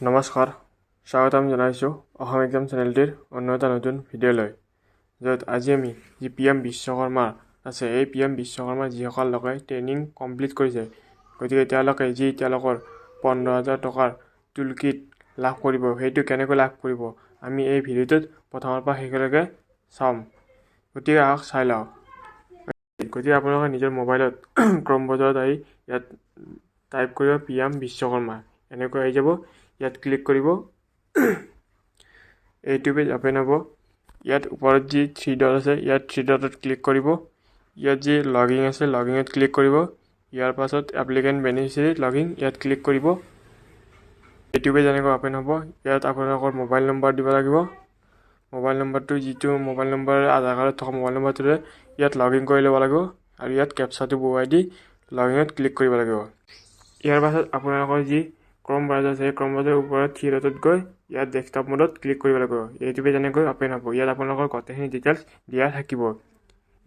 নমস্কাৰ, স্বাগতম জনাইছোঁ অসম এক্সাম চেনেলটিৰ অন্য এটা নতুন ভিডিঅ'লৈ, য'ত আজি আমি যি PM বিশ্বকৰ্মা আছে, এই PM বিশ্বকৰ্মা যিসকল লোকে ট্ৰেইনিং কমপ্লিট কৰিছে, গতিকে তেওঁলোকে যি তেওঁলোকৰ 15,000 টকাৰ টুল কিট লাভ কৰিব, সেইটো কেনেকৈ লাভ কৰিব আমি এই ভিডিঅ'টোত প্ৰথমৰ পৰা শেষলৈকে চাম। গতিকে আহক চাই লওঁ। গতিকে আপোনালোকে নিজৰ মোবাইলত ক্ৰম ব্ৰাউজাৰত আহি ইয়াত টাইপ কৰিব PM বিশ্বকৰ্মা, এনেকৈ আহি যাব। ইয়াত ক্লিক কৰিব, এইটো পেজ অপেন হ'ব। ইয়াত ওপৰত যি 3 ডট আছে, ইয়াত 3 ডটত ক্লিক কৰিব। ইয়াত যি লগিং আছে, লগিঙত ক্লিক কৰিব। ইয়াৰ পাছত এপ্লিকেণ্ট বেনিফিচিয়াৰী লগিং, ইয়াত ক্লিক কৰিব। এইটো পেজ এনেকৈ অপেন হ'ব। ইয়াত আপোনালোকৰ মোবাইল নম্বৰ দিব লাগিব। মোবাইল নম্বৰটো যিটো মোবাইল নম্বৰ আধাৰ কাৰ্ডত থকা মোবাইল নম্বৰটোৰে ইয়াত লগিং কৰি ল'ব লাগিব, আৰু ইয়াত কেপচাটো বহুৱাই দি লগিঙত ক্লিক কৰিব লাগিব। ইয়াৰ পাছত আপোনালোকৰ যি ক্ৰম ব্ৰাউজাৰ আছে, ক্ৰম ব্ৰাউজাৰৰ ওপৰত 3 ডটত গৈ ইয়াত ডেস্কটপ মোডত ক্লিক কৰিব লাগিব। এইটো পেজ এনেকৈ অপেন হ'ব। ইয়াত আপোনালোকৰ গোটেইখিনি ডিটেইলছ দিয়া থাকিব।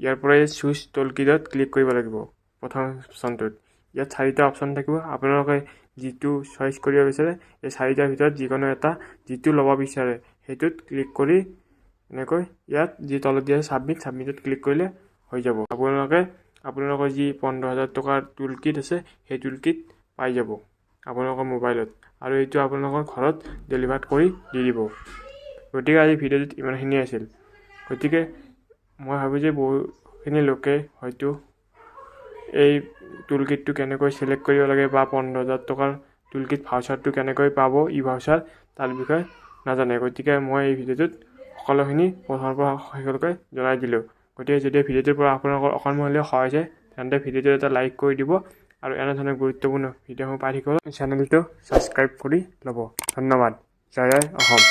ইয়াৰ পৰা এই চুজ টুল কিটত ক্লিক কৰিব লাগিব। প্ৰথম অপশ্যনটোত ইয়াত 4টা অপশ্যন থাকিব। আপোনালোকে যিটো চইচ কৰিব বিচাৰে, এই 4টাৰ ভিতৰত যিকোনো এটা যিটো ল'ব বিচাৰে সেইটোত ক্লিক কৰি এনেকৈ ইয়াত যি তলত দিয়া ছাবমিটত ক্লিক কৰিলে হৈ যাব। আপোনালোকৰ যি 15,000 টকাৰ টুল কিট আছে, সেই টুল কিট পাই যাব আপোনালোকৰ মোবাইলত, আৰু এইটো আপোনালোকৰ ঘৰত ডেলিভাৰ কৰি দি দিব। গতিকে আজি ভিডিঅ'টোত ইমানখিনি আছিল। গতিকে মই ভাবোঁ যে বহুখিনি লোকে হয়তো এই টুল কিটটো কেনেকৈ চিলেক্ট কৰিব লাগে, বা 15,000 টকাৰ টুল কিট ভাউচাৰটো কেনেকৈ পাব, ভাউচাৰ তাৰ বিষয়ে নাজানে। গতিকে মই এই ভিডিঅ'টোত সকলোখিনি প্ৰথমৰ পৰা শেষলৈকে জনাই দিলোঁ। গতিকে যদি ভিডিঅ'টোৰ পৰা আপোনালোকৰ অকণমান হ'লেও সহায় হৈছে, তেন্তে ভিডিঅ'টো এটা লাইক কৰি দিব, আৰু এনেধৰণৰ গুৰুত্বপূৰ্ণ ভিডিঅ'সমূহ পাই থাকিবলৈ চেনেলটো ছাবস্ক্ৰাইব কৰি ল'ব। ধন্যবাদ। জয় জয় অসম।